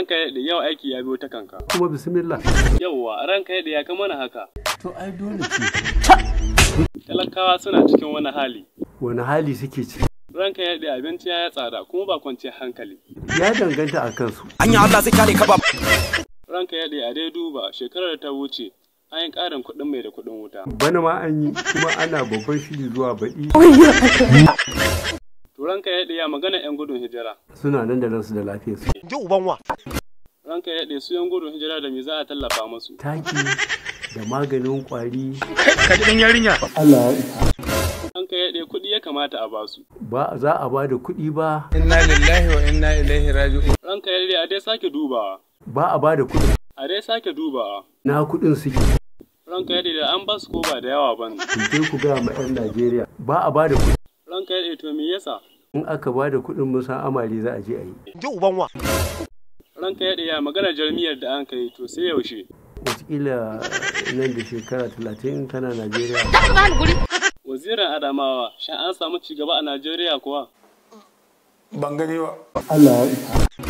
ranka ya daɗe yau aiki ya biyo ta kanka. Kuma bismillah. Yawwa ranka ya daɗe ya kama na haka. To ai dole ce. Talakawa suna cikin wani hali. Wani hali suke ciki? Ranka ya daɗe abinci ya tsada kuma ba kwanciyar hankali. Ya danganta a kansu. Anya Allah zai kare ka ba. Ranka ya daɗe a dai duba shekarar da ta wuce an yi ƙarin kuɗin mai da kuɗin wuta. Bana ma an yi kuma ana babban shiri zuwa baɗi. To ranka ya daɗe ya magana 'yan gudun hijira. Suna nan da ransu da lafiyarsu. Ji uban wa. Ranka ya daɗe su 'yan gudun hijira da me za a tallafa musu. Taki da maganin ƙwari. Ka ji ɗan yarinya. Allah ya isa. Ranka ya daɗe kuɗi ya kamata a basu. Ba za a ba da kuɗi ba. Inna lillahi wa inna ilaihi raji'un. Ranka ya daɗe a dai sake dubawa. Ba a ba da kuɗi. A dai sake dubawa. Na kuɗin suke. Ranka ya daɗe an basu ko ba da yawa ba ne. Ku ku gaya ma 'yan Najeriya ba a ba da kuɗi. Ranka ya daɗe to me yasa? In aka ba da kuɗin musa amare za a je a yi. Ji uban wa. Ranka ya daɗe ya magana jarmiyar da an kai to sai yaushe. Wataƙila nan da shekara 30 kana Najeriya. Wazirin Adamawa, shin an samu ci gaba a Najeriya kuwa? Ban gani ba. Allah ya isa.